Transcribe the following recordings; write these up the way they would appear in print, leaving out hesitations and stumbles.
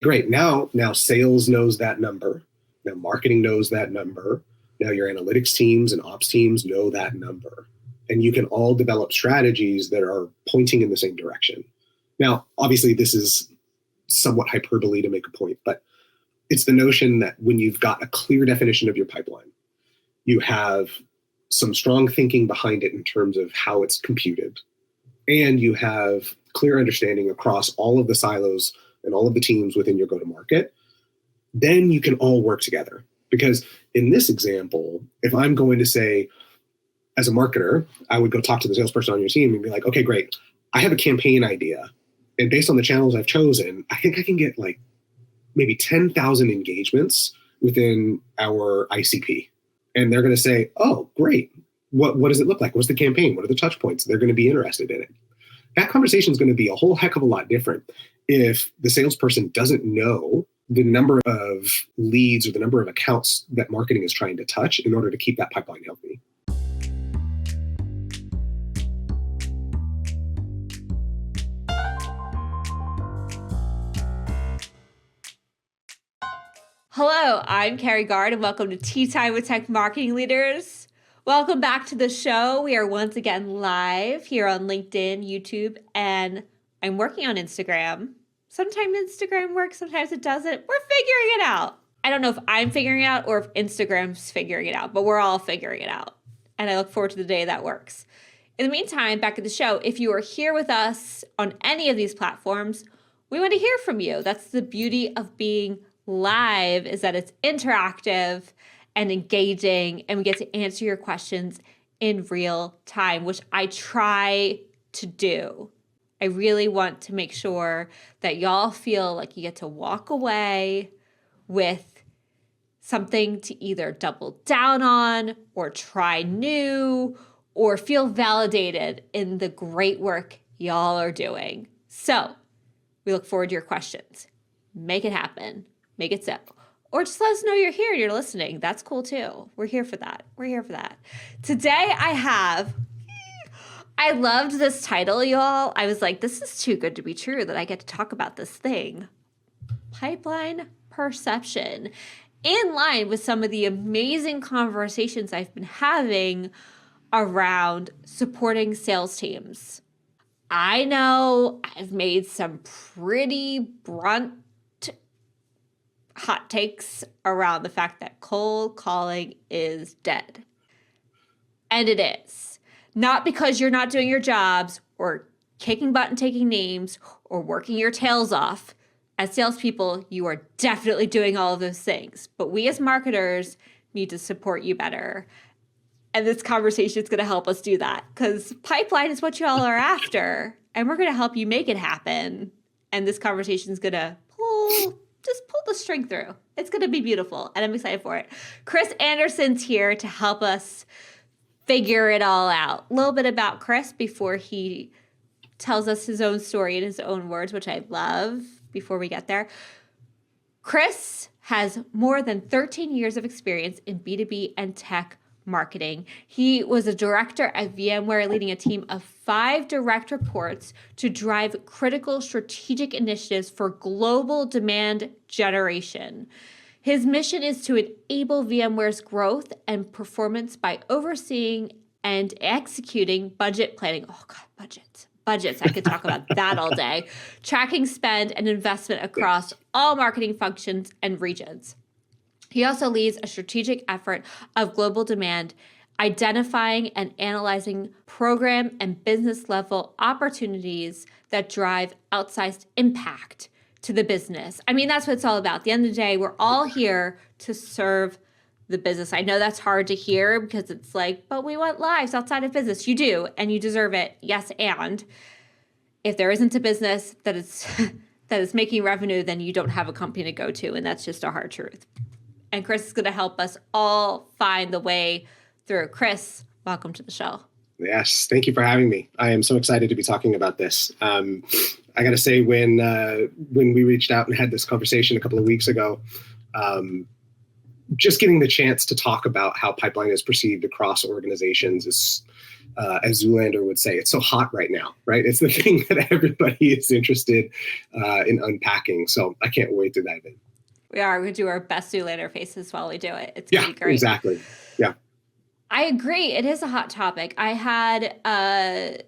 Great. Now sales knows that number. Now marketing knows that number. Now your analytics teams and ops teams know that number. And you can all develop strategies that are pointing in the same direction. Now, obviously, this is somewhat hyperbole to make a point, but it's the notion that when you've got a clear definition of your pipeline, you have some strong thinking behind it in terms of how it's computed, and you have clear understanding across all of the silos and all of the teams within your go-to-market, then you can all work together. Because in this example, if I'm going to say, as a marketer, I would go talk to the salesperson on your team and be like, okay, great. I have a campaign idea. And based on the channels I've chosen, I think I can get like maybe 10,000 engagements within our ICP. And they're going to say, oh, great. What does it look like? What's the campaign? What are the touch points? They're going to be interested in it. That conversation is going to be a whole heck of a lot different if the salesperson doesn't know the number of leads or the number of accounts that marketing is trying to touch in order to keep that pipeline healthy. Hello, I'm Carrie Gard, and welcome to Tea Time with Tech Marketing Leaders. Welcome back to the show. We are once again live here on LinkedIn, YouTube, and I'm working on Instagram. Sometimes Instagram works, sometimes it doesn't. We're figuring it out. I don't know if I'm figuring it out or if Instagram's figuring it out, but we're all figuring it out. And I look forward to the day that works. In the meantime, back at the show, if you are here with us on any of these platforms, we want to hear from you. That's the beauty of being live, is that it's interactive and engaging, and we get to answer your questions in real time, which I try to do. I really want to make sure that y'all feel like you get to walk away with something to either double down on or try new or feel validated in the great work y'all are doing. So we look forward to your questions. Make it happen. Make it so. Or just let us know you're here and you're listening. That's cool too. We're here for that. We're here for that. Today I loved this title, y'all. I was like, this is too good to be true that I get to talk about this thing. Pipeline perception. In line with some of the amazing conversations I've been having around supporting sales teams. I know I've made some pretty blunt hot takes around the fact that cold calling is dead. And it is. Not because you're not doing your jobs or kicking butt and taking names or working your tails off. As salespeople, you are definitely doing all of those things. But we as marketers need to support you better. And this conversation is going to help us do that, because pipeline is what you all are after. And we're going to help you make it happen. And this conversation is going to pull the string through. It's going to be beautiful, and I'm excited for it. Kris Anderson's here to help us figure it all out. A little bit about Kris before he tells us his own story in his own words, which I love before we get there. Kris has more than 13 years of experience in B2B and tech marketing. He was a director at VMware, leading a team of 5 direct reports to drive critical strategic initiatives for global demand generation. His mission is to enable VMware's growth and performance by overseeing and executing budget planning. Oh God, budgets. I could talk about that all day. Tracking spend and investment across all marketing functions and regions. He also leads a strategic effort of global demand, identifying and analyzing program and business level opportunities that drive outsized impact to the business. I mean, that's what it's all about. At the end of the day, we're all here to serve the business. I know that's hard to hear because it's like, but we want lives outside of business. You do, and you deserve it. Yes, and if there isn't a business that is making revenue, then you don't have a company to go to, and that's just a hard truth. And Kris is going to help us all find the way through. Kris, welcome to the show. Yes, thank you for having me. I am so excited to be talking about this. I got to say, when we reached out and had this conversation a couple of weeks ago, just getting the chance to talk about how pipeline is perceived across organizations is as Zoolander would say, it's so hot right now, right? It's the thing that everybody is interested in unpacking. So I can't wait to dive in. We are. We do our best Zoolander faces while we do it. It's going to be great. Exactly. Yeah. I agree. It is a hot topic. I had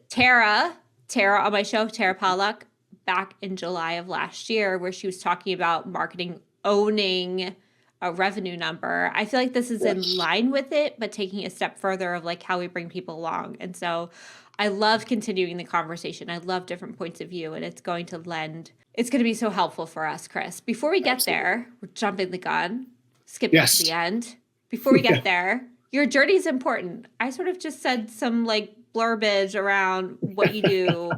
Tara on my show, Tara Pollack, back in July of last year, where she was talking about marketing owning a revenue number. I feel like this is in line with it, but taking a step further of like how we bring people along. And so I love continuing the conversation. I love different points of view, and it's going to be so helpful for us, Kris. Before we get there, we're jumping the gun, skipping to the end. Before we get there, your journey is important. I sort of just said some like blurbage around what you do.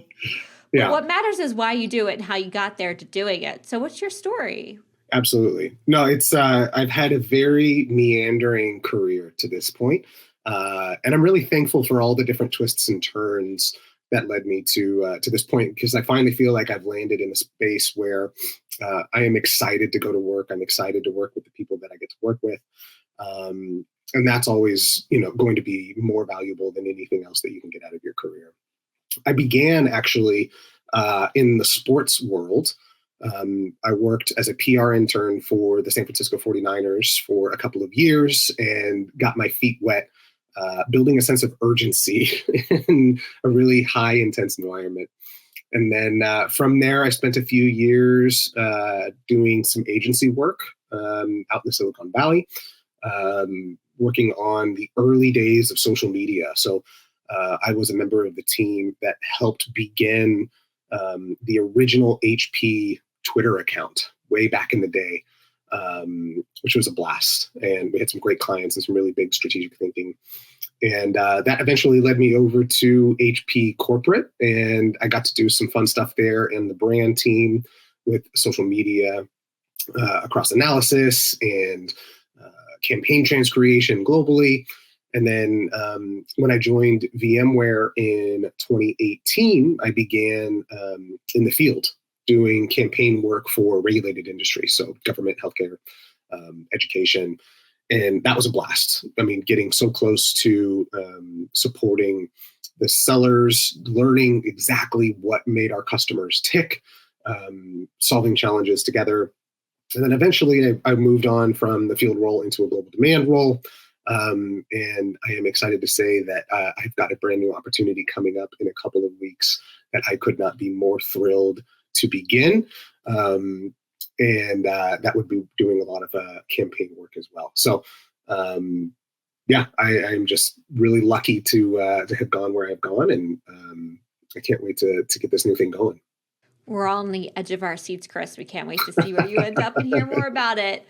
But what matters is why you do it and how you got there to doing it. So what's your story? Absolutely. No, it's I've had a very meandering career to this point. And I'm really thankful for all the different twists and turns that led me to this point, because I finally feel like I've landed in a space where I am excited to go to work. I'm excited to work with the people that I get to work with. And that's always, going to be more valuable than anything else that you can get out of your career. I began actually in the sports world. I worked as a PR intern for the San Francisco 49ers for a couple of years and got my feet wet, building a sense of urgency in a really high intense environment. And then from there, I spent a few years doing some agency work out in the Silicon Valley, working on the early days of social media. So I was a member of the team that helped begin the original HP Twitter account way back in the day, which was a blast. And we had some great clients and some really big strategic thinking. And that eventually led me over to HP Corporate, and I got to do some fun stuff there in the brand team with social media across analysis and campaign transcreation globally. And then when I joined VMware in 2018, I began in the field doing campaign work for regulated industries, so government, healthcare, education. And that was a blast. I mean, getting so close to supporting the sellers, learning exactly what made our customers tick, solving challenges together. And then eventually I moved on from the field role into a global demand role. And I am excited to say that I've got a brand new opportunity coming up in a couple of weeks that I could not be more thrilled to begin. And that would be doing a lot of campaign work as well. So, I'm just really lucky to have gone where I've gone, and I can't wait to get this new thing going. We're all on the edge of our seats, Kris. We can't wait to see where you end up and hear more about it.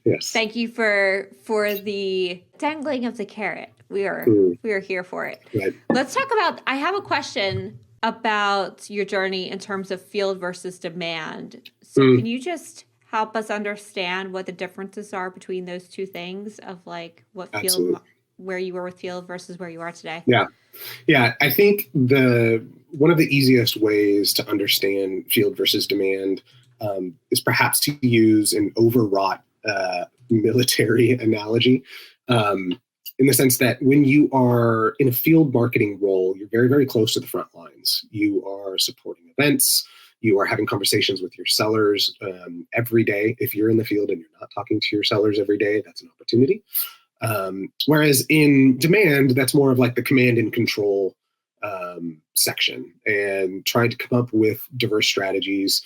Yes. Thank you for the dangling of the carrot. We are here for it. Right. Let's talk about, I have a question about your journey in terms of field versus demand. So can you just help us understand what the differences are between those two things of like what Absolutely. field, where you were with field versus where you are today? Yeah. I think one of the easiest ways to understand field versus demand is perhaps to use an overwrought military analogy, in the sense that when you are in a field marketing role, you're very, very close to the front lines. You are supporting events. You are having conversations with your sellers every day. If you're in the field and you're not talking to your sellers every day, that's an opportunity. Whereas in demand, that's more of like the command and control section, and trying to come up with diverse strategies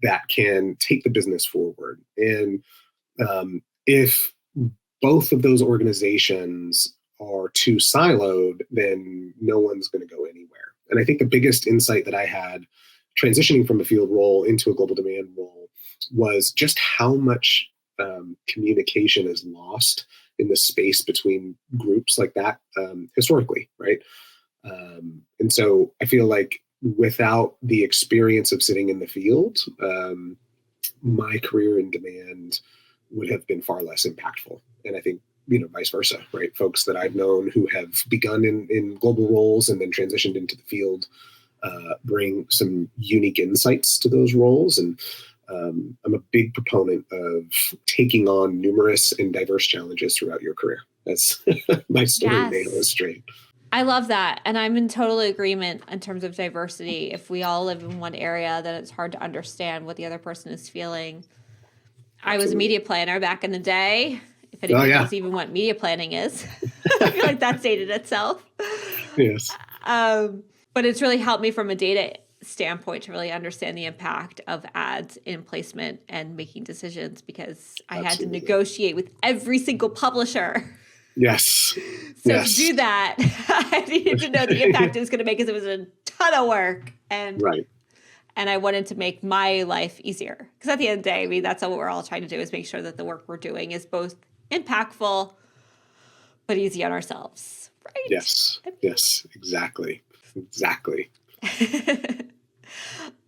that can take the business forward. And if both of those organizations are too siloed, then no one's going to go anywhere. And I think the biggest insight that I had transitioning from a field role into a global demand role was just how much communication is lost in the space between groups like that historically, right? And so I feel like without the experience of sitting in the field, my career in demand would have been far less impactful. And I think, vice versa, right? Folks that I've known who have begun in global roles and then transitioned into the field bring some unique insights to those roles. And I'm a big proponent of taking on numerous and diverse challenges throughout your career. That's my story may illustrate. I love that. And I'm in total agreement in terms of diversity. If we all live in one area, then it's hard to understand what the other person is feeling. I was a media planner back in the day. If anybody knows even what media planning is, I feel like that's dated itself. Yes. But it's really helped me from a data standpoint to really understand the impact of ads in placement and making decisions, because I had to negotiate with every single publisher. Yes. So to do that, I needed to know the impact it was going to make, because it was a ton of work. And I wanted to make my life easier. Because at the end of the day, I mean, that's what we're all trying to do, is make sure that the work we're doing is both impactful but easy on ourselves. Right? Yes. Yes. Exactly.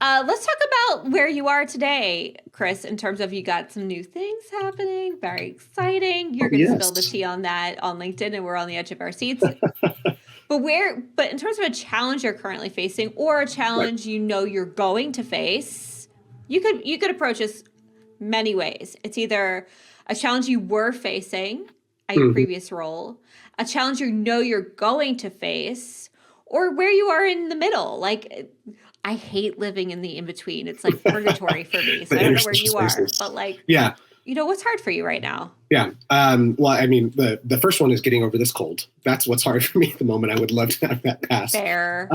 Let's talk about where you are today, Kris, in terms of you got some new things happening. Very exciting. You're going to spill the tea on that on LinkedIn, and we're on the edge of our seats. But in terms of a challenge you're currently facing, or a challenge you're going to face, you could approach this many ways. It's either a challenge you were facing at your previous role, a challenge you're going to face, or where you are in the middle. Like, I hate living in the in-between. It's like purgatory for me. So I don't know where you are, but what's hard for you right now? Yeah. Well, I mean, the first one is getting over this cold. That's what's hard for me at the moment. I would love to have that pass. Fair.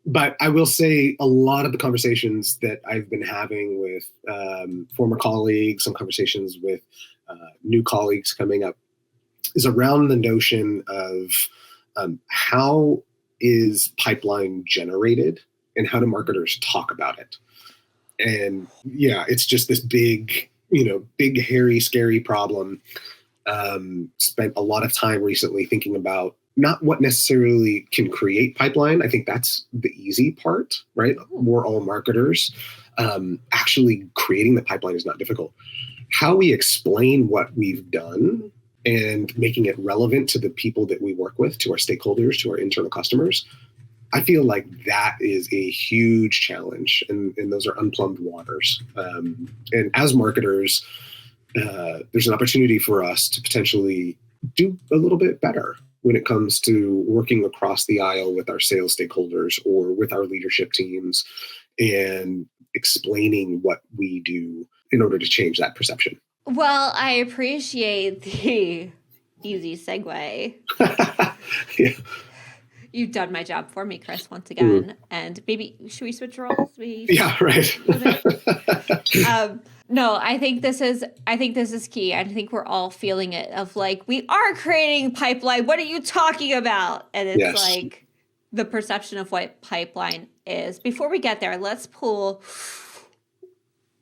But I will say a lot of the conversations that I've been having with former colleagues, some conversations with new colleagues coming up, is around the notion of how is pipeline generated and how do marketers talk about it. And it's just this big, hairy, scary problem. Spent a lot of time recently thinking about not what necessarily can create pipeline. I think that's the easy part, right? We're all marketers. Actually creating the pipeline is not difficult. How we explain what we've done and making it relevant to the people that we work with, to our stakeholders, to our internal customers, I feel like that is a huge challenge, and those are unplumbed waters. And as marketers, there's an opportunity for us to potentially do a little bit better when it comes to working across the aisle with our sales stakeholders or with our leadership teams and explaining what we do in order to change that perception. Well, I appreciate the easy segue. Yeah. You've done my job for me, Kris, once again. And maybe, should we switch roles? Yeah, right. No, I think this is key. I think we're all feeling it, of like, we are creating pipeline. What are you talking about? And it's like the perception of what pipeline is. Before we get there, let's pull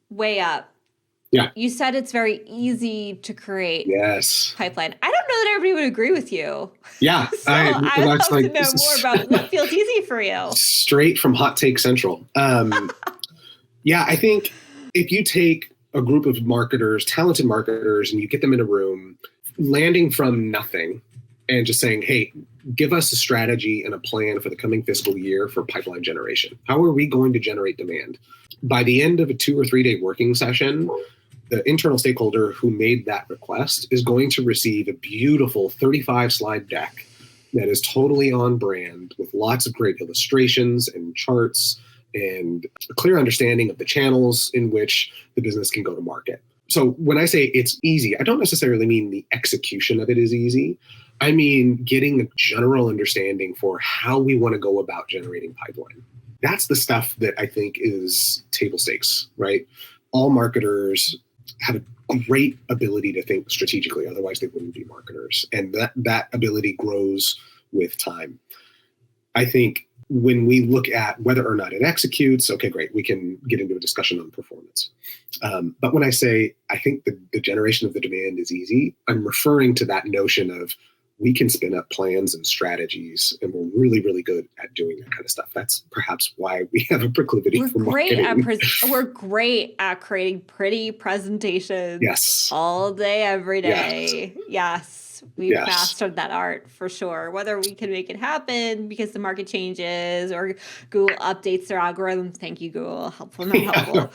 way up. Yeah. You said it's very easy to create pipeline. I don't know that everybody would agree with you. Yeah. So I'd love to know more about what feels easy for you. Straight from Hot Take Central. I think if you take a group of marketers, talented marketers, and you get them in a room, landing from nothing and just saying, hey, give us a strategy and a plan for the coming fiscal year for pipeline generation. How are we going to generate demand? By the end of a 2 or 3 day working session, the internal stakeholder who made that request is going to receive a beautiful 35 slide deck that is totally on brand, with lots of great illustrations and charts and a clear understanding of the channels in which the business can go to market. So when I say it's easy, I don't necessarily mean the execution of it is easy. I mean getting a general understanding for how we want to go about generating pipeline. That's the stuff that I think is table stakes, right? All marketers have a great ability to think strategically, otherwise they wouldn't be marketers. And that ability grows with time. I think when we look at whether or not it executes, okay, great, we can get into a discussion on performance. But when I say I think the generation of the demand is easy, I'm referring to that notion of we can spin up plans and strategies, and we're really, really good at doing that kind of stuff. That's perhaps why we have a proclivity for marketing. We're great at creating pretty presentations. Yes. All day, every day. Yes. We've mastered that art for sure. Whether we can make it happen because the market changes or Google updates their algorithm. Thank you, Google. Helpful, not helpful.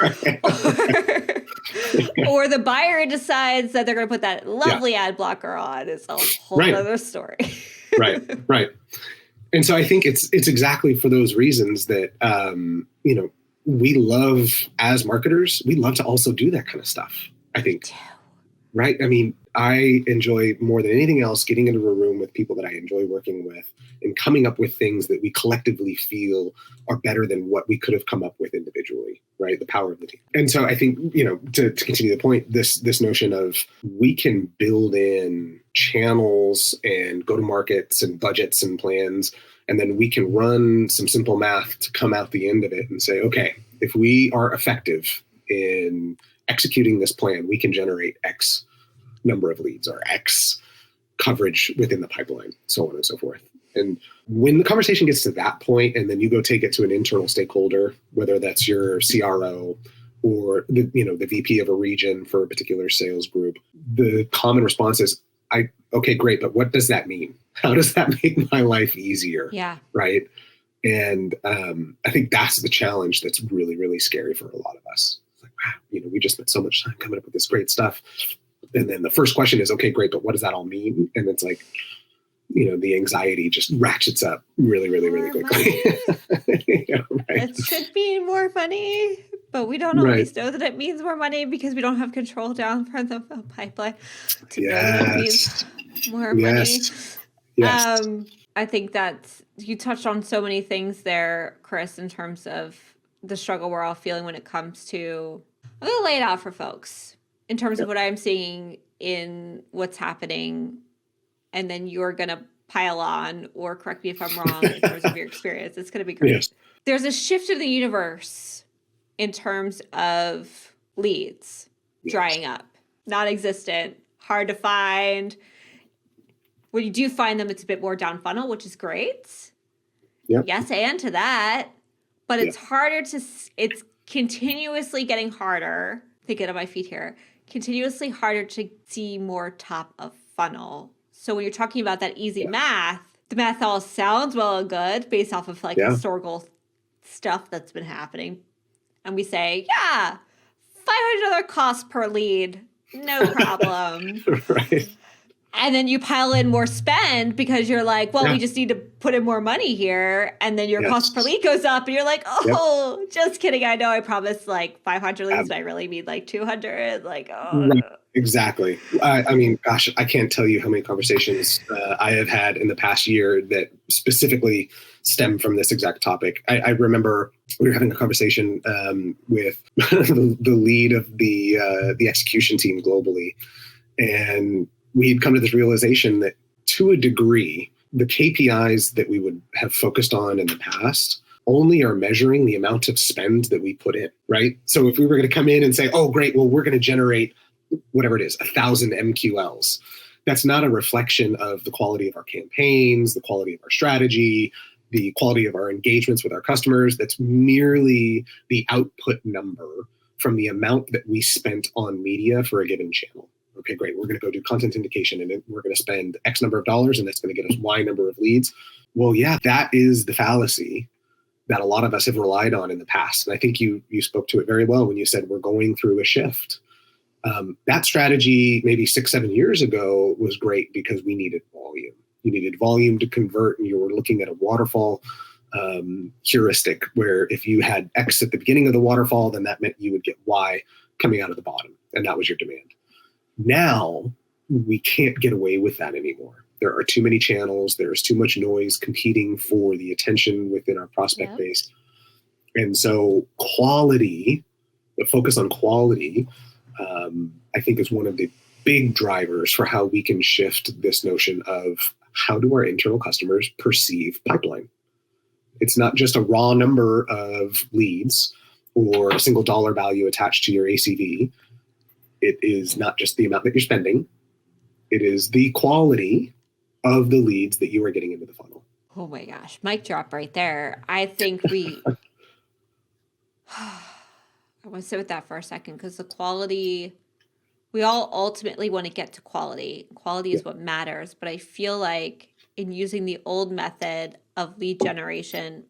Or the buyer decides that they're going to put that lovely ad blocker on. It's a whole other story. Right. And so I think it's exactly for those reasons that, we love, as marketers, we love to also do that kind of stuff, I think. Right? I mean, I enjoy more than anything else getting into a room with people that I enjoy working with and coming up with things that we collectively feel are better than what we could have come up with individually, right? The power of the team. And so I think, to continue the point, this notion of we can build in channels and go-to-markets and budgets and plans, and then we can run some simple math to come out the end of it and say, okay, if we are effective in executing this plan, we can generate X number of leads or X coverage within the pipeline, so on and so forth. And when the conversation gets to that point, and then you go take it to an internal stakeholder, whether that's your CRO or the VP of a region for a particular sales group, the common response is, okay, great, but what does that mean? How does that make my life easier? Yeah. Right. And I think that's the challenge that's really, really scary for a lot of us. It's like, wow, we just spent so much time coming up with this great stuff. And then the first question is, okay, great, but what does that all mean? And it's like, the anxiety just ratchets up really, really, really quickly. Right? It should mean more money, but we don't always know that it means more money because we don't have control down from the pipeline to know that it means more money. Yes. I think that you touched on so many things there, Kris, in terms of the struggle we're all feeling when it comes to, I'm going to lay it out for folks in terms of what I'm seeing in what's happening. And then you're going to pile on or correct me if I'm wrong in terms of your experience. It's going to be great. Yes. There's a shift in the universe in terms of leads drying up, non-existent, hard to find. When you do find them, it's a bit more down funnel, which is great. Yep. Yes, and to that. But it's harder it's continuously getting harder, to get on my feet here, continuously harder to see more top of funnel. So when you're talking about that easy math, the math all sounds well and good based off of historical stuff that's been happening. And we say, $500 cost per lead, no problem. Right. And then you pile in more spend because you're like, well, we just need to put in more money here. And then your cost per lead goes up and you're like, just kidding. I know I promised 500 leads, but I really mean 200. Right. Exactly. I mean, gosh, I can't tell you how many conversations I have had in the past year that specifically stem from this exact topic. I remember we were having a conversation with the lead of the execution team globally. And we had come to this realization that to a degree, the KPIs that we would have focused on in the past only are measuring the amount of spend that we put in, right? So if we were going to come in and say, oh, great, well, we're going to generate whatever it is, 1,000 MQLs. That's not a reflection of the quality of our campaigns, the quality of our strategy, the quality of our engagements with our customers. That's merely the output number from the amount that we spent on media for a given channel. Okay, great. We're going to go do content indication and we're going to spend X number of dollars and that's going to get us Y number of leads. Well, yeah, that is the fallacy that a lot of us have relied on in the past. And I think you spoke to it very well when you said we're going through a shift. That strategy maybe 6-7 years ago was great because we needed volume. You needed volume to convert, and you were looking at a waterfall heuristic where if you had X at the beginning of the waterfall, then that meant you would get Y coming out of the bottom, and that was your demand. Now, we can't get away with that anymore. There are too many channels. There's too much noise competing for the attention within our prospect base. And so quality, the focus on quality, I think is one of the big drivers for how we can shift this notion of how do our internal customers perceive pipeline. It's not just a raw number of leads or a single dollar value attached to your ACV. It is not just the amount that you're spending. It is the quality of the leads that you are getting into the funnel. Oh my gosh, mic drop right there. I think I want to sit with that for a second because the quality, we all ultimately want to get to quality. Quality is what matters. But I feel like in using the old method of lead generation,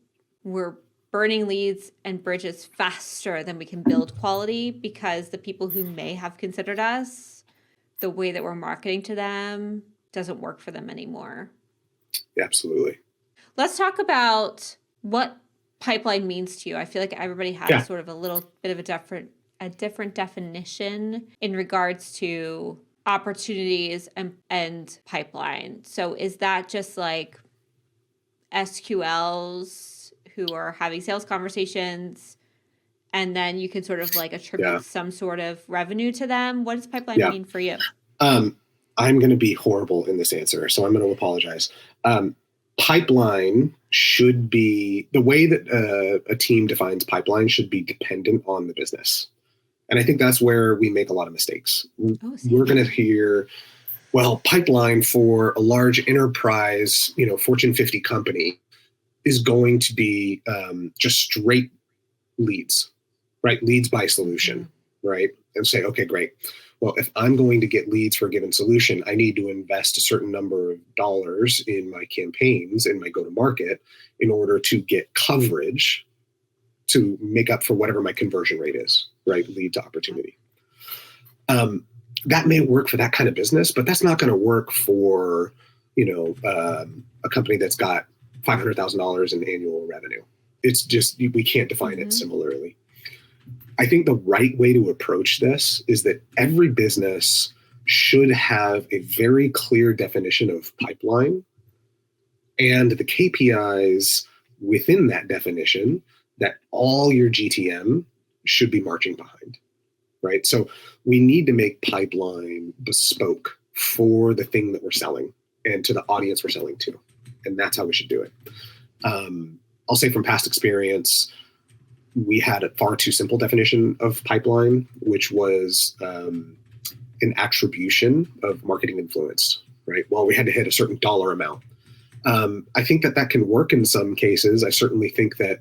we're burning leads and bridges faster than we can build quality, because the people who may have considered us, the way that we're marketing to them doesn't work for them anymore. Absolutely. Let's talk about what pipeline means to you. I feel like everybody has sort of a little bit of a different definition in regards to opportunities and pipeline. So is that just like SQLs who are having sales conversations, and then you can sort of like attribute some sort of revenue to them? What does pipeline mean for you? I'm going to be horrible in this answer, so I'm going to apologize. Pipeline should be, the way that a team defines pipeline should be dependent on the business. And I think that's where we make a lot of mistakes. We're going to hear, well, pipeline for a large enterprise, Fortune 50 company is going to be just straight leads, right? Leads by solution, right? And say, okay, great. Well, if I'm going to get leads for a given solution, I need to invest a certain number of dollars in my campaigns, in my go-to-market, in order to get coverage to make up for whatever my conversion rate is, right? Lead to opportunity. That may work for that kind of business, but that's not going to work for, a company that's got $500,000 in annual revenue. It's just, we can't define it similarly. I think the right way to approach this is that every business should have a very clear definition of pipeline and the KPIs within that definition that all your GTM should be marching behind, right? So we need to make pipeline bespoke for the thing that we're selling and to the audience we're selling to. And that's how we should do it. I'll say from past experience, we had a far too simple definition of pipeline, which was an attribution of marketing influence, right? Well, we had to hit a certain dollar amount. I think that can work in some cases. I certainly think that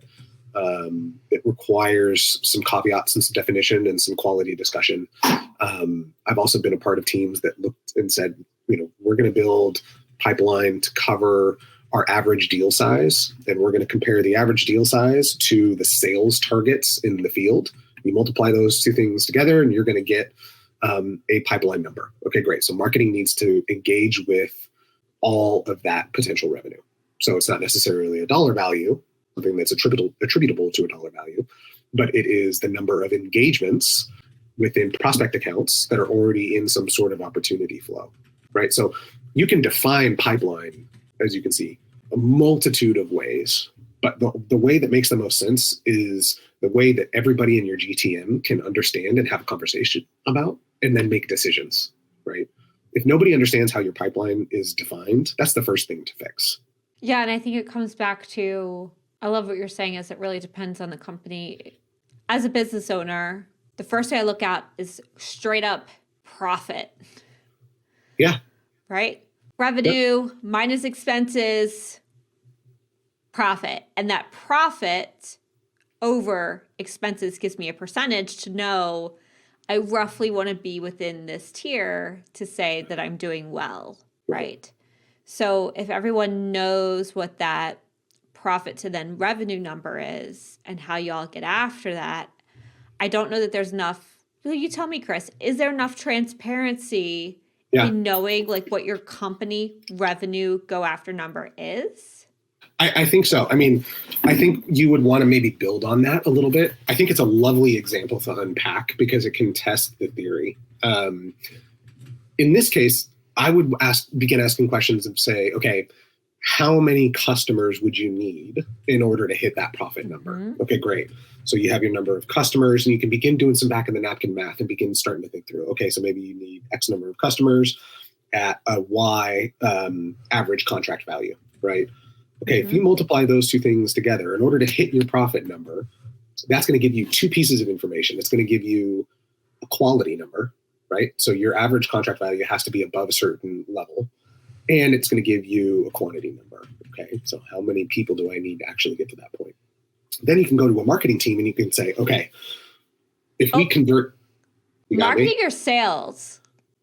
it requires some caveats and some definition and some quality discussion. I've also been a part of teams that looked and said, we're going to build pipeline to cover our average deal size, and we're going to compare the average deal size to the sales targets in the field. You multiply those two things together and you're going to get a pipeline number. Okay, great. So marketing needs to engage with all of that potential revenue. So it's not necessarily a dollar value, something that's attributable to a dollar value, but it is the number of engagements within prospect accounts that are already in some sort of opportunity flow, right? So you can define pipeline, as you can see, a multitude of ways, but the way that makes the most sense is the way that everybody in your GTM can understand and have a conversation about and then make decisions, right? If nobody understands how your pipeline is defined, that's the first thing to fix. Yeah, and I think it comes back to, I love what you're saying, is it really depends on the company. As a business owner, the first thing I look at is straight up profit. Yeah. Right? Revenue minus expenses, profit. And that profit over expenses gives me a percentage to know I roughly want to be within this tier to say that I'm doing well, right? So if everyone knows what that profit to then revenue number is and how y'all get after that, I don't know that there's enough. You tell me, Kris, is there enough transparency in knowing like what your company revenue go after number is? I think so. I mean, I think you would want to maybe build on that a little bit. I think it's a lovely example to unpack because it can test the theory. In this case, I would begin asking questions and say, okay, how many customers would you need in order to hit that profit number? Okay, great. So you have your number of customers and you can begin doing some back of the napkin math and begin starting to think through, okay, so maybe you need X number of customers at a Y average contract value, right? Okay, if you multiply those two things together in order to hit your profit number, that's going to give you two pieces of information. It's going to give you a quality number, right? So your average contract value has to be above a certain level. And it's going to give you a quantity number. Okay, so how many people do I need to actually get to that point? Then you can go to a marketing team and you can say, okay, if we convert... Marketing or sales?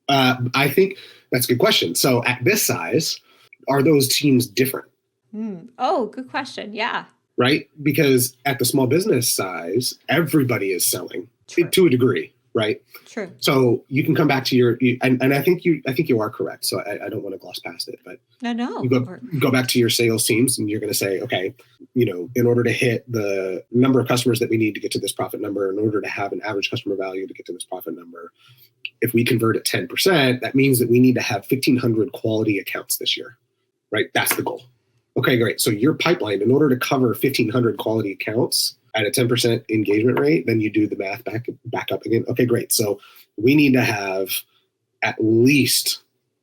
I think that's a good question. So at this size, are those teams different? Oh, good question. Yeah. right? Because at the small business size, everybody is selling to a degree, right? True. So you can come back to and I think you are correct. So I don't want to gloss past it, but No. You go back to your sales teams and you're going to say, okay, in order to hit the number of customers that we need to get to this profit number, in order to have an average customer value to get to this profit number, if we convert at 10%, that means that we need to have 1,500 quality accounts this year, right? That's the goal. Okay, great. So your pipeline, in order to cover 1,500 quality accounts at a 10% engagement rate, then you do the math back up again. Okay, great. So we need to have at least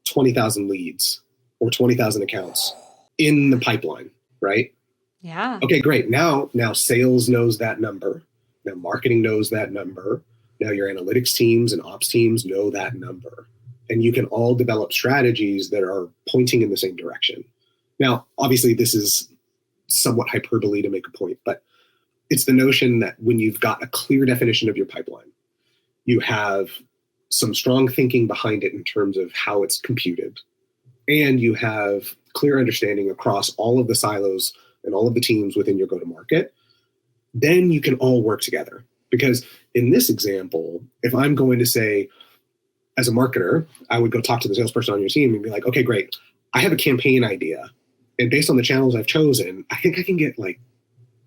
20,000 leads or 20,000 accounts in the pipeline, right? Yeah. Okay, great. Now sales knows that number. Now marketing knows that number. Now your analytics teams and ops teams know that number. And you can all develop strategies that are pointing in the same direction. Now, obviously, this is somewhat hyperbole to make a point, but it's the notion that when you've got a clear definition of your pipeline, you have some strong thinking behind it in terms of how it's computed, and you have clear understanding across all of the silos and all of the teams within your go-to-market, then you can all work together. Because in this example, if I'm going to say, as a marketer, I would go talk to the salesperson on your team and be like, okay, great. I have a campaign idea. And based on the channels I've chosen, I think I can get like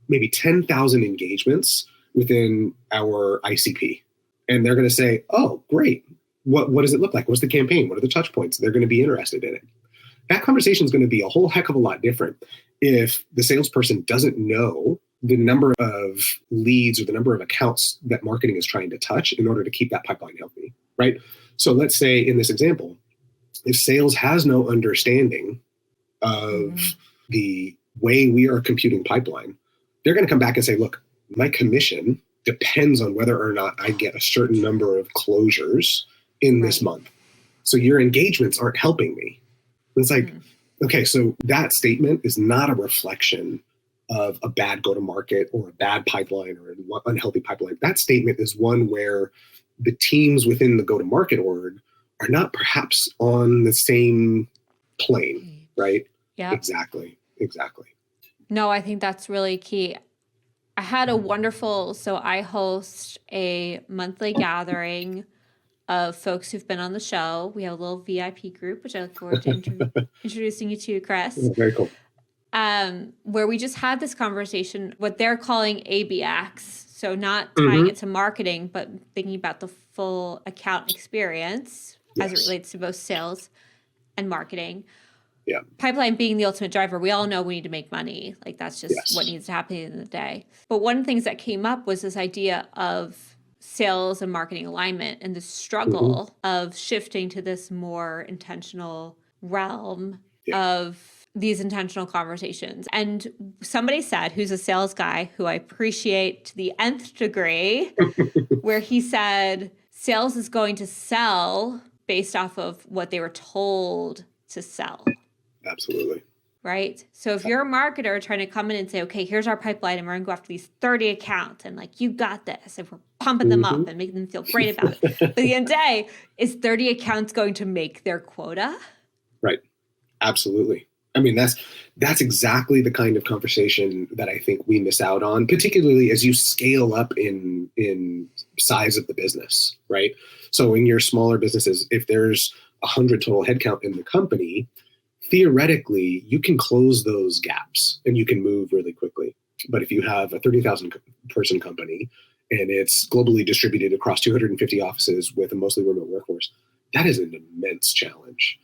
maybe 10,000 engagements within our ICP. And they're going to say, oh, great. What does it look like? What's the campaign? What are the touch points? They're going to be interested in it. That conversation is going to be a whole heck of a lot different if the salesperson doesn't know the number of leads or the number of accounts that marketing is trying to touch in order to keep that pipeline healthy, right? So let's say in this example, if sales has no understanding of the way we are computing pipeline, they're going to come back and say, look, my commission depends on whether or not I get a certain number of closures in this month. So your engagements aren't helping me. It's like, okay, so that statement is not a reflection of a bad go-to-market or a bad pipeline or an unhealthy pipeline. That statement is one where the teams within the go-to-market org are not perhaps on the same plane, right? Yeah. Exactly. No, I think that's really key. I had I host a monthly gathering of folks who've been on the show. We have a little VIP group, which I look forward to introducing you to, Kris. Oh, very cool. Where we just had this conversation, what they're calling ABX. So not tying it to marketing, but thinking about the full account experience as it relates to both sales and marketing. Yeah. Pipeline being the ultimate driver. We all know we need to make money. Like that's just what needs to happen in the day. But one of the things that came up was this idea of sales and marketing alignment and the struggle of shifting to this more intentional realm of these intentional conversations. And somebody said, who's a sales guy who I appreciate to the nth degree, where he said, sales is going to sell based off of what they were told to sell. Absolutely. Right? So if you're a marketer trying to come in and say, okay, here's our pipeline and we're going to go after these 30 accounts and like, you got this. And we're pumping them up and making them feel great about it. But at the end of the day, is 30 accounts going to make their quota? Right. Absolutely. I mean, that's exactly the kind of conversation that I think we miss out on, particularly as you scale up in size of the business, right? So in your smaller businesses, if there's 100 total headcount in the company, theoretically, you can close those gaps and you can move really quickly. But if you have a 30,000 person company and it's globally distributed across 250 offices with a mostly remote workforce, that is an immense challenge.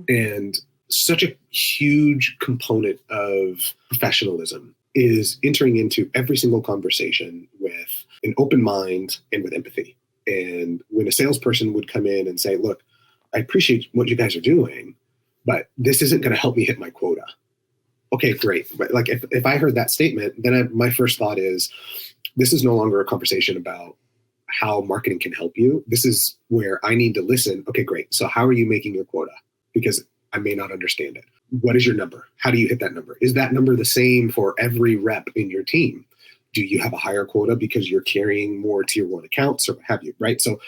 And such a huge component of professionalism is entering into every single conversation with an open mind and with empathy. And when a salesperson would come in and say, look, I appreciate what you guys are doing, but this isn't going to help me hit my quota. Okay, great. But like if I heard that statement, then my first thought is, this is no longer a conversation about how marketing can help you. This is where I need to listen. Okay, great. So how are you making your quota? Because I may not understand it. What is your number? How do you hit that number? Is that number the same for every rep in your team? Do you have a higher quota because you're carrying more tier 1 accounts or what have you, right? So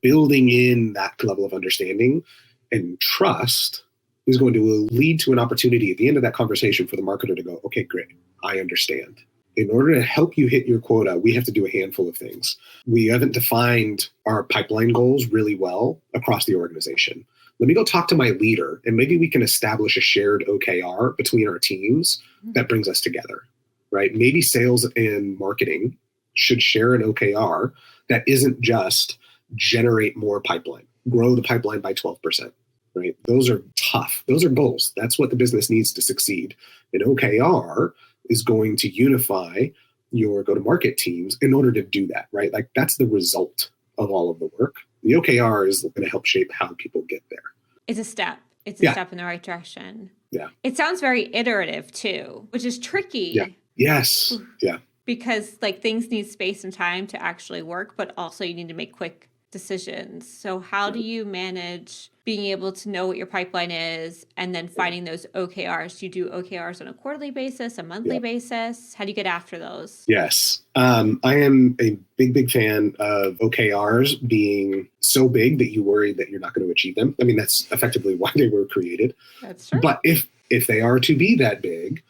building in that level of understanding and trust is going to lead to an opportunity at the end of that conversation for the marketer to go, okay, great, I understand. In order to help you hit your quota, we have to do a handful of things. We haven't defined our pipeline goals really well across the organization. Let me go talk to my leader, and maybe we can establish a shared OKR between our teams that brings us together, right? Maybe sales and marketing should share an OKR that isn't just generate more pipeline, grow the pipeline by 12%, right? Those are tough. Those are goals. That's what the business needs to succeed. An OKR is going to unify your go-to-market teams in order to do that, right? Like that's the result of all of the work. The OKR is going to help shape how people get there. It's a step. It's a step in the right direction. Yeah. It sounds very iterative too, which is tricky. Yeah. Yes. Yeah. Because like things need space and time to actually work, but also you need to make quick decisions. So how do you manage being able to know what your pipeline is and then finding those OKRs? Do you do OKRs on a quarterly basis, a monthly basis? How do you get after those? Yes. I am a big fan of OKRs being so big that you worry that you're not going to achieve them. I mean, that's effectively why they were created. That's true. But if they are to be that big,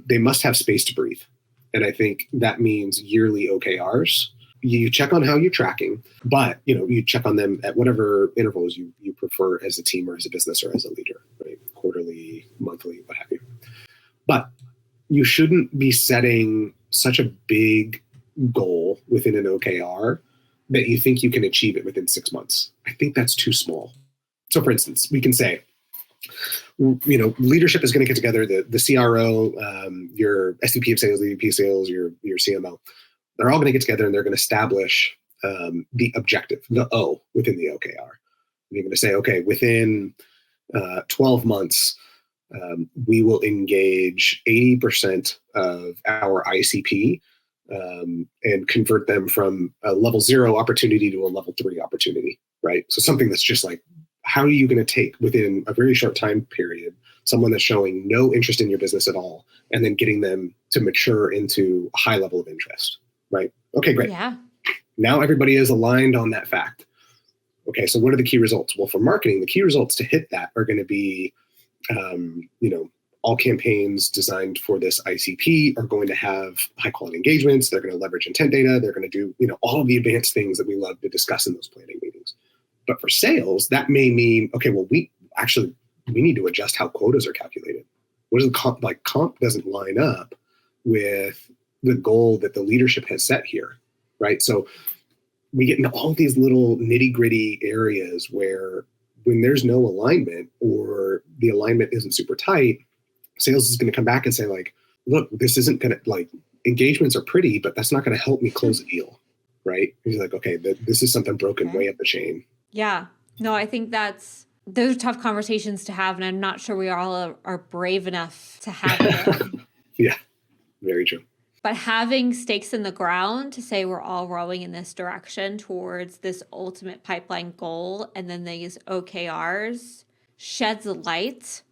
they must have space to breathe. And I think that means yearly OKRs. You check on how you're tracking, but you check on them at whatever intervals you prefer as a team or as a business or as a leader, right? Quarterly, monthly, what have you. But you shouldn't be setting such a big goal within an OKR that you think you can achieve it within 6 months. I think that's too small. So for instance, we can say, leadership is going to get together, the CRO, your SVP of sales, the VP of sales, your CMO. They're all going to get together and they're going to establish the objective, the O within the OKR. And you're going to say, okay, within 12 months, we will engage 80% of our ICP and convert them from a level 0 opportunity to a level 3 opportunity, right? So something that's just like, how are you going to take within a very short time period someone that's showing no interest in your business at all and then getting them to mature into a high level of interest? Right. Okay, great. Yeah. Now everybody is aligned on that fact. Okay, so what are the key results? Well, for marketing, the key results to hit that are going to be, all campaigns designed for this ICP are going to have high quality engagements. They're going to leverage intent data. They're going to do, all of the advanced things that we love to discuss in those planning meetings. But for sales, that may mean, okay, well, we need to adjust how quotas are calculated. What is the comp? Like comp doesn't line up with the goal that the leadership has set here, right? So we get into all these little nitty gritty areas where when there's no alignment or the alignment isn't super tight, sales is going to come back and say like, look, this isn't going to like engagements are pretty, but that's not going to help me close a deal, right? He's like, okay, this is something broken way up the chain. Yeah, no, I think those are tough conversations to have. And I'm not sure we all are brave enough to have them. Yeah, very true. But having stakes in the ground to say we're all rowing in this direction towards this ultimate pipeline goal, and then these OKRs sheds a light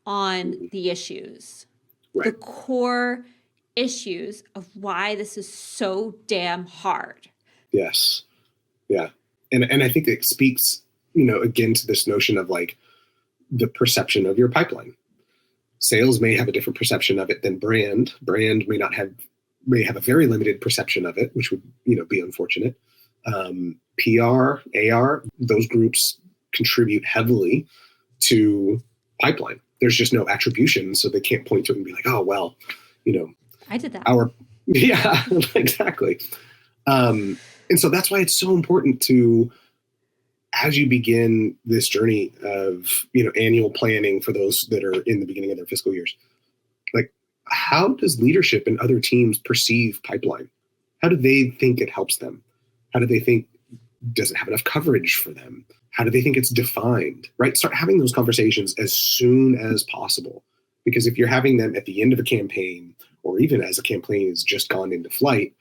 on the issues, right. The core issues of why this is so damn hard. Yes. Yeah. And I think it speaks, again, to this notion of like the perception of your pipeline. Sales may have a different perception of it than brand. Brand may have a very limited perception of it, which would, be unfortunate. PR, AR, those groups contribute heavily to pipeline. There's just no attribution, so they can't point to it and be like, oh, well, I did that. Yeah, exactly. And so that's why it's so important to, as you begin this journey of, annual planning for those that are in the beginning of their fiscal years, like how does leadership and other teams perceive pipeline? How do they think it helps them? How do they think, does it have enough coverage for them? How do they think it's defined, right? Start having those conversations as soon as possible. Because if you're having them at the end of a campaign, or even as a campaign has just gone into flight,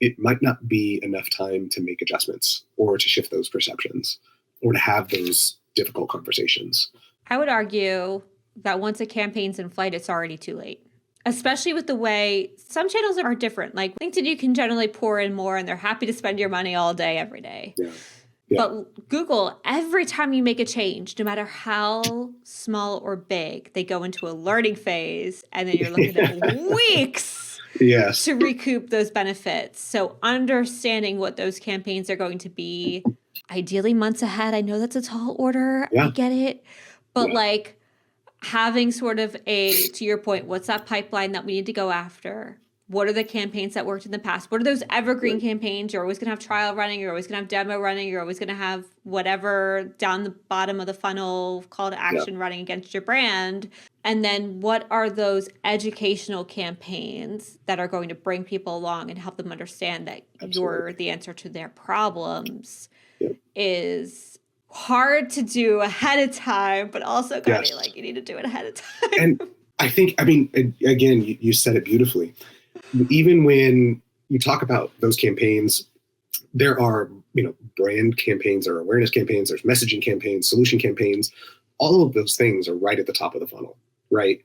it might not be enough time to make adjustments or to shift those perceptions or to have those difficult conversations. I would argue that once a campaign's in flight, it's already too late. Especially with the way some channels are different. Like LinkedIn, you can generally pour in more and they're happy to spend your money all day, every day. Yeah. But Google, every time you make a change, no matter how small or big, they go into a learning phase and then you're looking at weeks Yes. to recoup those benefits. So understanding what those campaigns are going to be, ideally months ahead. I know that's a tall order. Yeah. I get it. But Yeah. like having sort of to your point, what's that pipeline that we need to go after? What are the campaigns that worked in the past? What are those evergreen campaigns? You're always going to have trial running. You're always going to have demo running. You're always going to have whatever down the bottom of the funnel call to action running against your brand. And then what are those educational campaigns that are going to bring people along and help them understand that you're the answer to their problems is hard to do ahead of time, but also kind of like you need to do it ahead of time. And I think, I mean, again, you said it beautifully. Even when you talk about those campaigns, there are, brand campaigns or awareness campaigns, there's messaging campaigns, solution campaigns. All of those things are right at the top of the funnel, right?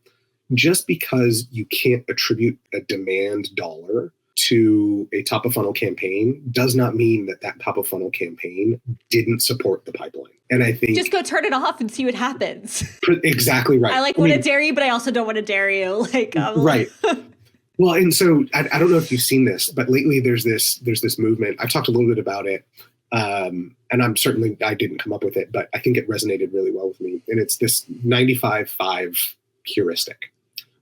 Just because you can't attribute a demand dollar to a top of funnel campaign does not mean that top of funnel campaign didn't support the pipeline. And I think just go turn it off and see what happens. Exactly right. I want to dare you, but I also don't want to dare you. Right. Well, and so I don't know if you've seen this, but lately there's this movement. I've talked a little bit about it, and I didn't come up with it, but I think it resonated really well with me. And it's this 95-5 heuristic,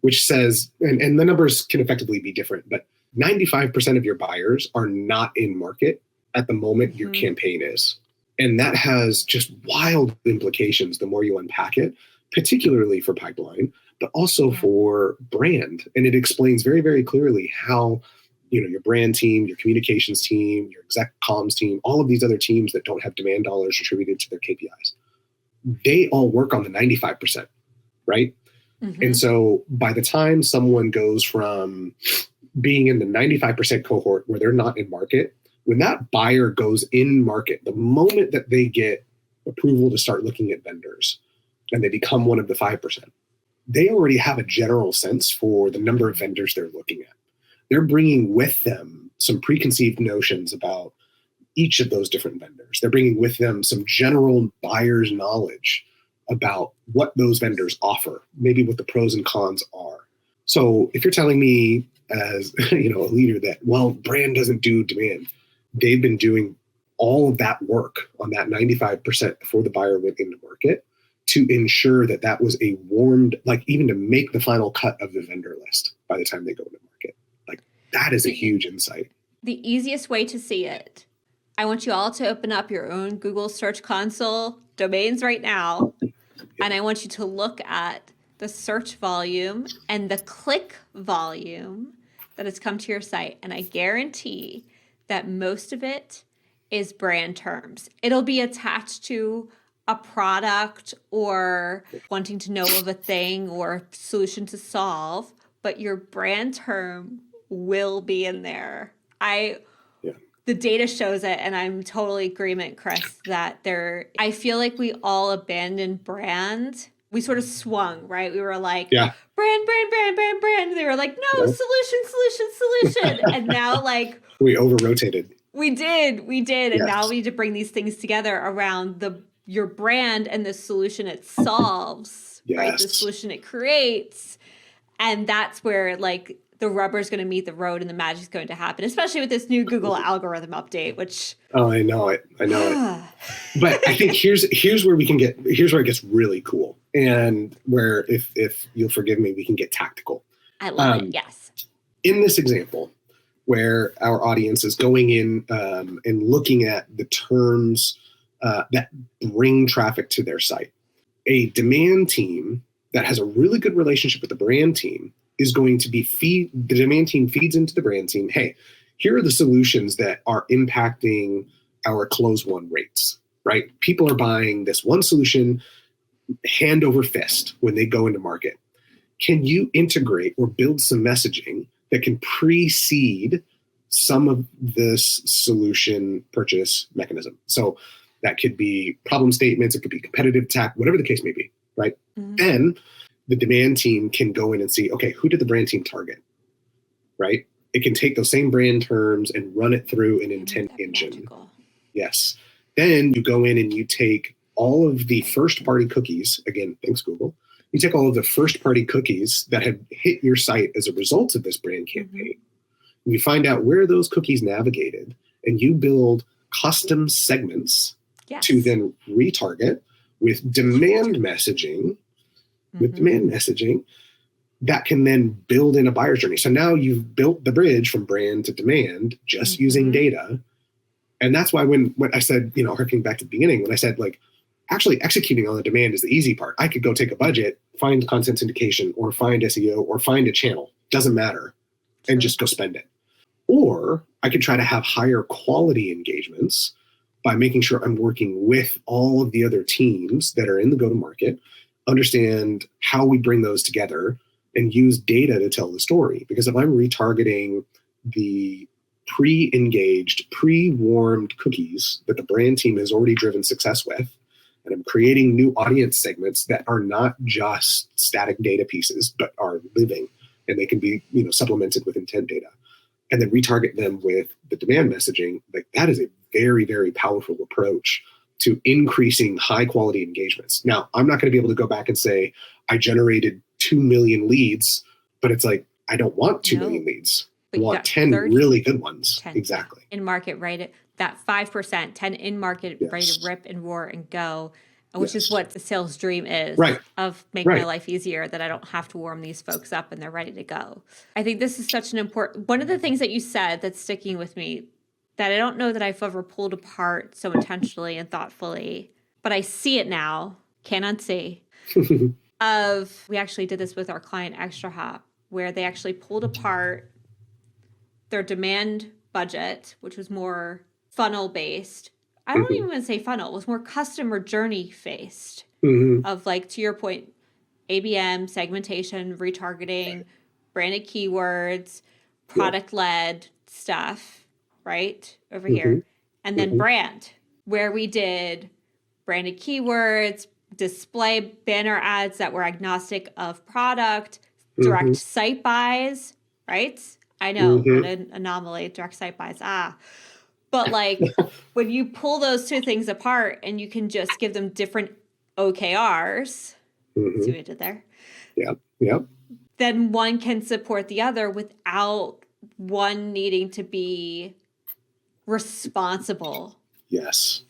which says, and the numbers can effectively be different, but 95% of your buyers are not in market at the moment your campaign is. And that has just wild implications the more you unpack it, particularly for pipeline, but also for brand. And it explains very, very clearly how, your brand team, your communications team, your exec comms team, all of these other teams that don't have demand dollars attributed to their KPIs, they all work on the 95%, right? And so by the time someone goes from being in the 95% cohort where they're not in market, when that buyer goes in market, the moment that they get approval to start looking at vendors and they become one of the 5%, they already have a general sense for the number of vendors they're looking at. They're bringing with them some preconceived notions about each of those different vendors. They're bringing with them some general buyer's knowledge about what those vendors offer, maybe what the pros and cons are. So if you're telling me as a leader that, well, brand doesn't do demand, they've been doing all of that work on that 95% before the buyer went into market to ensure that that was a warmed, like even to make the final cut of the vendor list by the time they go into market. Like that is a huge insight. The easiest way to see it, I want you all to open up your own Google Search Console domains right now. And I want you to look at the search volume and the click volume that has come to your site. And I guarantee that most of it is brand terms. It'll be attached to a product or wanting to know of a thing or a solution to solve, but your brand term will be in there. The data shows it, and I'm totally agreement, Kris, that I feel like we all abandoned brand. We sort of swung, right? We were like, brand. And they were like, no, solution. And now we over-rotated. We did. And now we need to bring these things together around your brand and the solution it solves, right? The solution it creates. And that's where the rubber is going to meet the road and the magic is going to happen, especially with this new Google algorithm update, which... Oh, I know it. But I think here's where it gets really cool. And where, if you'll forgive me, we can get tactical. I love it. Yes. In this example, where our audience is going in and looking at the terms that bring traffic to their site, a demand team that has a really good relationship with the brand team is going to be the demand team feeds into the brand team. Hey, here are the solutions that are impacting our close one rates, right? People are buying this one solution hand over fist when they go into market. Can you integrate or build some messaging that can precede some of this solution purchase mechanism? So that could be problem statements, it could be competitive attack, whatever the case may be, right? Then the demand team can go in and see, okay, who did the brand team target, right? It can take those same brand terms and run it through an intent engine. Magical. Yes. Then you go in and you take all of the first party cookies, again, thanks Google, You take all of the first-party cookies that have hit your site as a result of this brand campaign, and you find out where those cookies navigated, and you build custom segments to then retarget with demand messaging, that can then build in a buyer's journey. So now you've built the bridge from brand to demand just using data. And that's why when I said, harkening back to the beginning, when I said like, actually executing on the demand is the easy part. I could go take a budget, find content syndication or find SEO or find a channel, doesn't matter, and just go spend it. Or I could try to have higher quality engagements by making sure I'm working with all of the other teams that are in the go-to-market, understand how we bring those together and use data to tell the story. Because if I'm retargeting the pre-engaged, pre-warmed cookies that the brand team has already driven success with, and I'm creating new audience segments that are not just static data pieces, but are living, and they can be, supplemented with intent data, and then retarget them with the demand messaging, like that is a very, very powerful approach to increasing high quality engagements. Now, I'm not going to be able to go back and say, I generated 2 million leads, but it's like, I don't want 2 million leads. I want 10 really good ones. 10 exactly. In market, right? That 5%, 10 in market, ready to rip and roar and go, which is what the sales dream is, of make my life easier, that I don't have to warm these folks up and they're ready to go. I think this is such an important, one of the things that you said that's sticking with me that I don't know that I've ever pulled apart so intentionally and thoughtfully, but I see it now, can't unsee, we actually did this with our client Extra Hop, where they actually pulled apart their demand budget, which was more funnel based. I don't even want to say funnel. It was more customer journey based of, like, to your point, ABM, segmentation, retargeting, branded keywords, product led stuff, right? Over here. And then brand, where we did branded keywords, display banner ads that were agnostic of product, direct site buys, right? I know, what an anomaly, direct site buys. But like when you pull those two things apart and you can just give them different OKRs, see what I did there? Yep. Then one can support the other without one needing to be responsible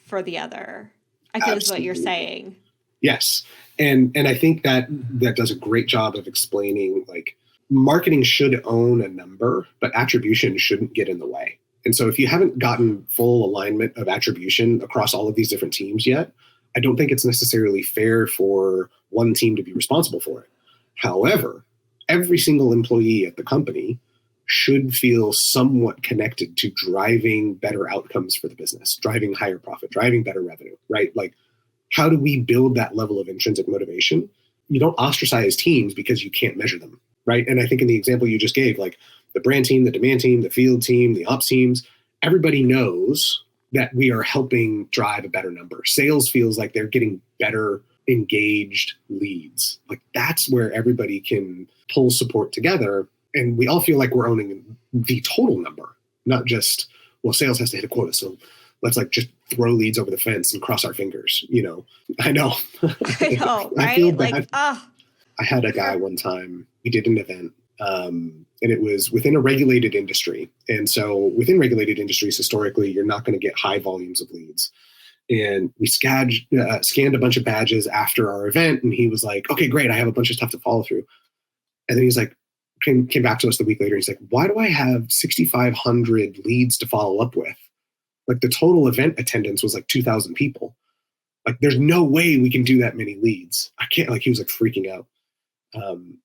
for the other. I feel is what you're saying. Yes. And I think that does a great job of explaining, like, marketing should own a number, but attribution shouldn't get in the way. And so if you haven't gotten full alignment of attribution across all of these different teams yet, I don't think it's necessarily fair for one team to be responsible for it. However, every single employee at the company should feel somewhat connected to driving better outcomes for the business, driving higher profit, driving better revenue, right? Like, how do we build that level of intrinsic motivation? You don't ostracize teams because you can't measure them, right? And I think in the example you just gave, like the brand team, the demand team, the field team, the ops teams, everybody knows that we are helping drive a better number. Sales feels like they're getting better engaged leads. Like, that's where everybody can pull support together. And we all feel like we're owning the total number, not just, well, sales has to hit a quota, so let's like just throw leads over the fence and cross our fingers. I know. I know, right? I feel bad. I had a guy one time, we did an event, and it was within a regulated industry. And so within regulated industries, historically, you're not going to get high volumes of leads. And we scanned a bunch of badges after our event. And he was like, okay, great. I have a bunch of stuff to follow through. And then he's like, came back to us the week later. He's like, why do I have 6,500 leads to follow up with? Like, the total event attendance was like 2,000 people. Like, there's no way we can do that many leads. I can't, like, he was like freaking out.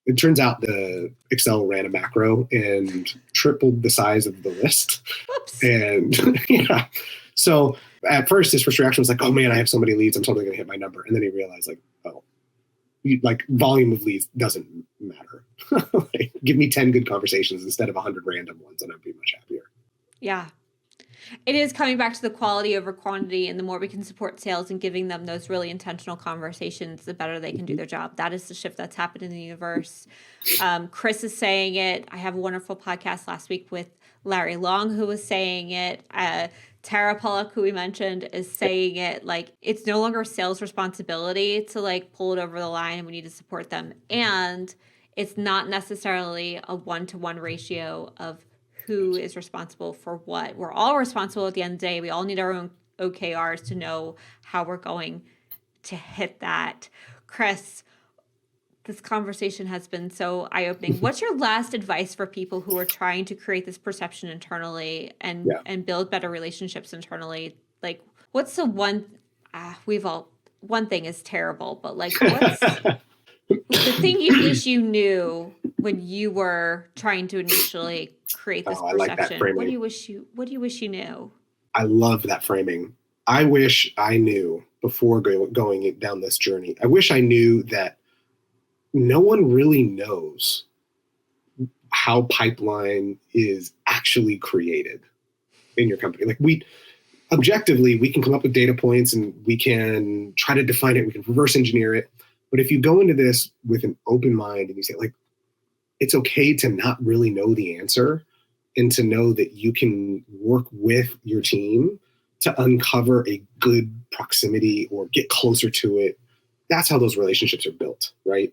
It turns out the Excel ran a macro and tripled the size of the list. Whoops. And so at first his first reaction was like, oh man, I have so many leads, I'm totally going to hit my number. And then he realized, like, oh, like, volume of leads doesn't matter. Like, give me 10 good conversations instead of 100 random ones and I'd be much happier. Yeah. It is coming back to the quality over quantity, and the more we can support sales and giving them those really intentional conversations, the better they can do their job. That is the shift that's happened in the universe. Kris is saying it. I have a wonderful podcast last week with Larry Long, who was saying it. Tara Pollock, who we mentioned, is saying it like it's no longer sales responsibility to like pull it over the line and we need to support them. And it's not necessarily a 1-to-1 ratio of who is responsible for what. We're all responsible at the end of the day. We all need our own OKRs to know how we're going to hit that. Kris, this conversation has been so eye-opening. What's your last advice for people who are trying to create this perception internally and build better relationships internally? Like, what's the one, one thing is terrible, but like, what's the thing you wish you knew when you were trying to initially create this perception? I like that framing. What do you wish you knew? I love that framing. I wish I knew before going down this journey. I wish I knew that no one really knows how pipeline is actually created in your company. Like objectively, we can come up with data points and we can try to define it. We can reverse engineer it. But if you go into this with an open mind and you say like, it's okay to not really know the answer and to know that you can work with your team to uncover a good proximity or get closer to it. That's how those relationships are built, right?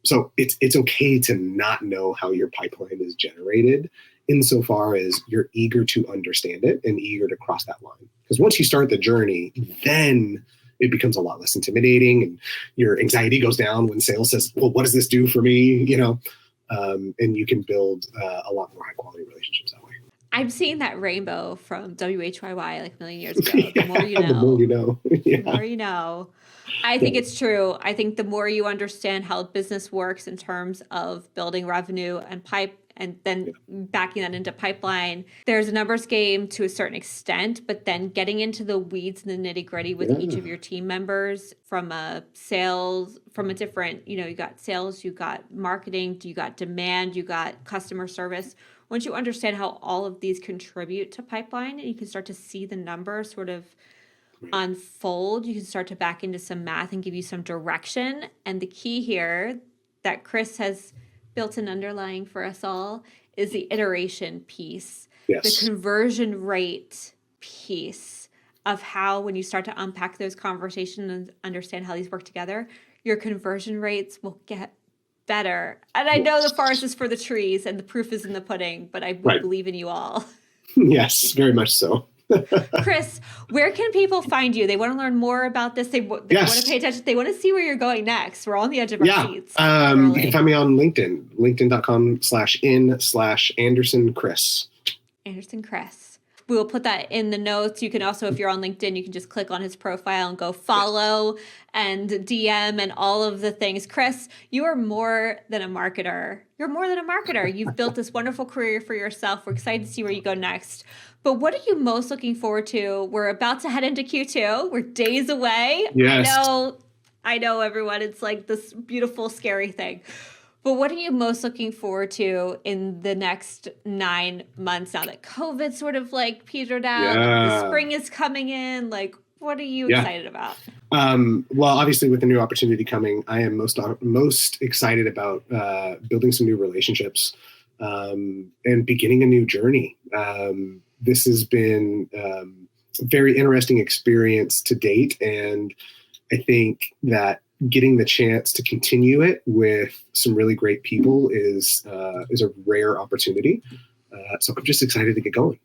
So it's okay to not know how your pipeline is generated insofar as you're eager to understand it and eager to cross that line. Because once you start the journey, then it becomes a lot less intimidating and your anxiety goes down when sales says, well, what does this do for me? And you can build a lot more high quality relationships that way. I'm seeing that rainbow from WHYY like a million years ago. The more you know. The more you know. The more you know. I think it's true. I think the more you understand how business works in terms of building revenue and and then backing that into pipeline, there's a numbers game to a certain extent, but then getting into the weeds and the nitty gritty with each of your team members from a different, you got sales, you got marketing, you got demand, you got customer service. Once you understand how all of these contribute to pipeline, and you can start to see the numbers sort of unfold, you can start to back into some math and give you some direction. And the key here that Kris has built in underlying for us all is the iteration piece, the conversion rate piece of how when you start to unpack those conversations and understand how these work together, your conversion rates will get better. And I know the forest is for the trees and the proof is in the pudding, but I believe in you all. Yes, very much so. Kris, where can people find you? They want to learn more about this. They want to pay attention. They want to see where you're going next. We're on the edge of our seats. You can find me on LinkedIn, linkedin.com/in/Anderson Kris. Anderson Kris. We will put that in the notes. You can also, if you're on LinkedIn, you can just click on his profile and go follow and DM and all of the things. Kris, you are more than a marketer. You're more than a marketer. You've built this wonderful career for yourself. We're excited to see where you go next. But what are you most looking forward to? We're about to head into Q2. We're days away. Yes. I know everyone. It's like this beautiful, scary thing. But what are you most looking forward to in the next 9 months now that COVID sort of like petered out? The spring is coming in. Like, what are you excited about? Well, obviously with the new opportunity coming, I am most excited about building some new relationships and beginning a new journey. This has been a very interesting experience to date. And I think that getting the chance to continue it with some really great people is a rare opportunity. So I'm just excited to get going.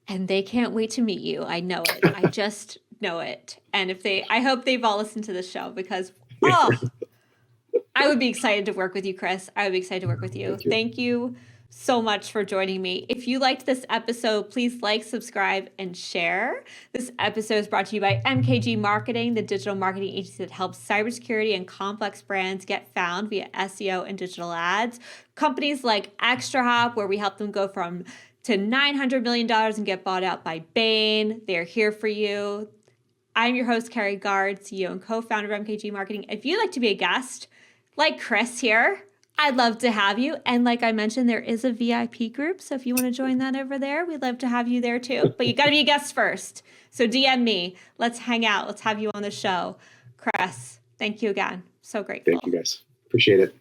And they can't wait to meet you. I know it. I just know it. And I hope they've all listened to this show because, I would be excited to work with you, Kris. I would be excited to work with you. Thank you so much for joining me. If you liked this episode, please like, subscribe, and share. This episode is brought to you by MKG Marketing, the digital marketing agency that helps cybersecurity and complex brands get found via SEO and digital ads. Companies like ExtraHop, where we help them go to $900 million and get bought out by Bain. They're here for you. I'm your host, Carrie Gard, CEO and co-founder of MKG Marketing. If you'd like to be a guest, like Kris here, I'd love to have you. And like I mentioned, there is a VIP group. So if you want to join that over there, we'd love to have you there too. But you got to be a guest first. So DM me. Let's hang out. Let's have you on the show. Kris, thank you again. So grateful. Thank you guys. Appreciate it.